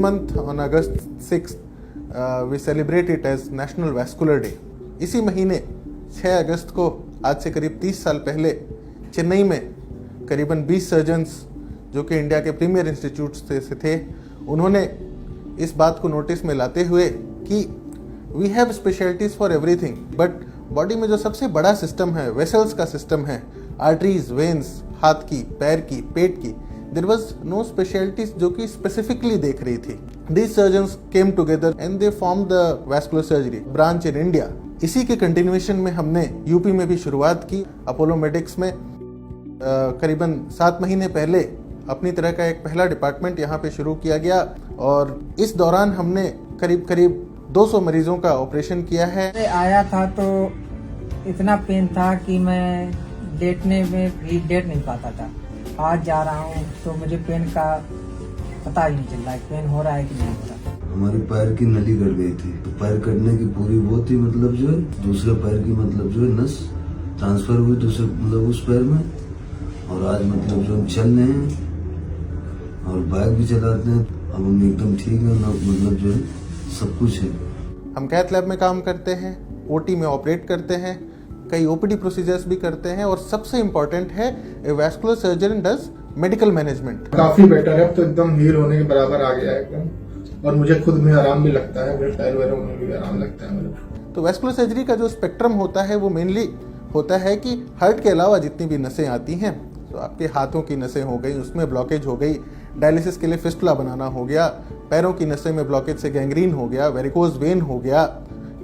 month on August 6th we celebrate it as National Vascular Day. इसी महीने 6 अगस्त को आज से करीब 30 साल पहले चेन्नई में करीबन 20 सर्जन्स जो कि इंडिया के प्रीमियर इंस्टीट्यूट से थे, उन्होंने इस बात को नोटिस में लाते हुए कि we have specialities for everything, but body में जो सबसे बड़ा सिस्टम है, वेसल्स का सिस्टम है, आर्टरीज, वेन्स, हाथ की, पैर की, पेट की, देयर वाज नो स्पेशलिटीज जो कि स्पेसिफिकली देख रही थी. These surgeons came together and they formed the vascular surgery branch in India. इसी के कंटिन्यूएशन में हमने यूपी में भी शुरुआत की. अपोलो मेडिक्स में करीबन 7 महीने पहले अपनी तरह का एक पहला डिपार्टमेंट यहाँ पे शुरू किया गया और इस दौरान हमने करीब 200 मरीजों का ऑपरेशन किया है. आया था तो इतना पेन था कि मैं लेटने में भी लेट नहीं पाता था. आज जा रहा हूँ तो मुझे पेन का पता ही नहीं चल रहा है पेन हो रहा है कि नहीं हो रहा. हमारे पैर की नली कट गई थी, तो पैर कटने की पूरी वो थी, मतलब जो है दूसरे पैर की, मतलब जो है नस ट्रांसफर हुई दूसरे, मतलब उस पैर में. और आज मतलब जो हम चल रहे हैं और बाइक भी चलाते हैं. अब हम एकदम ठीक है, मतलब जो है सब कुछ है. हम कैथ लैब में काम करते हैं, ओटी में ऑपरेट करते हैं, कई ओपीडी प्रोसीजर्स भी करते हैं और सबसे इम्पोर्टेंट है a vascular surgeon does medical management. काफी बेटर है, अब तो एकदम हील होने के बराबर आ गया है एकदम. और मुझे खुद में आराम भी लगता है, मेरे पैर वैरों में भी आराम लगता है मेरे. तो वैस्कुलर सर्जरी का जो स्पेक्ट्रम होता है वो मेनली होता है कि हार्ट के अलावा जितनी भी नसें आती हैं, तो आपके हाथों की नसें हो गई, उसमें ब्लॉकेज हो गई, डायलिसिस के लिए फिस्टुला बनाना हो गया, पैरों की नसें में ब्लॉकेज से गैंग्रीन हो गया, वेरिकोज वेन हो गया,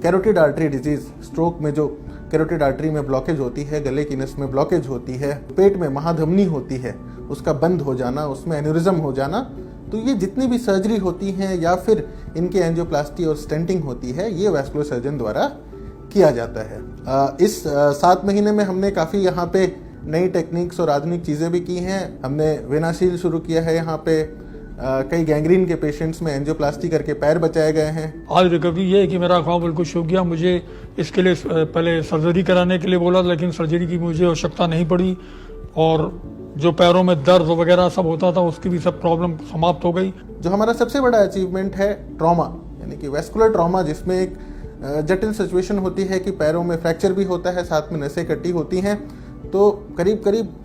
कैरोटिड आर्टरी डिजीज, स्ट्रोक में जो कैरोटिड आर्टरी में ब्लॉकेज होती है, गले की नस में ब्लॉकेज होती है, पेट में महाधमनी होती है, उसका बंद हो जाना, उसमें एन्यूरिज्म हो जाना. तो ये जितनी भी सर्जरी होती हैं या फिर इनके एंजियोप्लास्टी और स्टेंटिंग होती है, ये वैस्कुलर सर्जन द्वारा किया जाता है. इस 7 महीने में हमने काफ़ी यहाँ पे नई टेक्निक्स और आधुनिक चीज़ें भी की हैं. हमने वेनाशील शुरू किया है यहाँ पे. कई गैंग्रीन के पेशेंट्स में एंजियोप्लास्टी करके पैर बचाए गए हैं. आज रिकवरी ये है कि मेरा ख्वाब बिल्कुल छूट गया. मुझे इसके लिए पहले सर्जरी कराने के लिए बोला, लेकिन सर्जरी की मुझे आवश्यकता नहीं पड़ी और जो पैरों में दर्द वगैरह सब होता था उसकी भी सब प्रॉब्लम समाप्त हो गई. जो हमारा सबसे बड़ा अचीवमेंट है ट्रॉमा, यानी कि वैस्कुलर ट्रॉमा, जिसमें एक जटिल सिचुएशन होती है कि पैरों में फ्रैक्चर भी होता है, साथ में नसें कटी होती हैं. तो करीब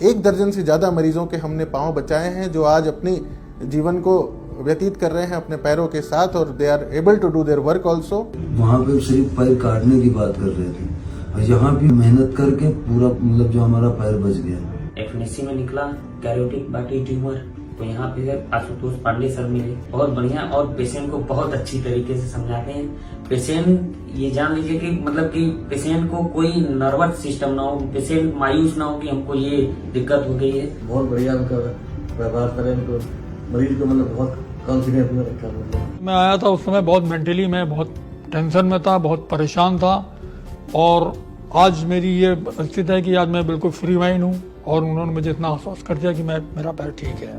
1 दर्जन से ज़्यादा मरीजों के हमने पाँव बचाए हैं, जो आज अपनी जीवन को व्यतीत कर रहे हैं अपने पैरों के साथ और they are able to do their work also. वहाँ पे सिर्फ पैर काटने की बात कर रहे थे और यहाँ भी मेहनत करके पूरा, मतलब जो हमारा पैर बच गया. एफएनएससी में निकला कैरोटिड आर्टरी ट्यूमर, तो यहाँ पे आशुतोष पांडे सर मिले, बहुत बढ़िया, और पेशेंट को बहुत अच्छी तरीके से समझाते हैं. पेशेंट ये जान लीजिए कि मतलब कि पेशेंट को कोई नर्वस सिस्टम ना हो, पेशेंट मायूस ना हो कि हमको ये दिक्कत हो गई है. बहुत बढ़िया उनका व्यवहार करें, उनको मरीज को मतलब बहुत कॉन्फिडेंस में रखा. मैं आया था उस समय बहुत मेंटली मैं बहुत टेंशन में था, बहुत परेशान था, और आज मेरी ये स्थिति है कि आज मैं बिल्कुल फ्री माइंड हूँ और उन्होंने मुझे इतना आश्वास कर दिया कि मेरा पैर ठीक है.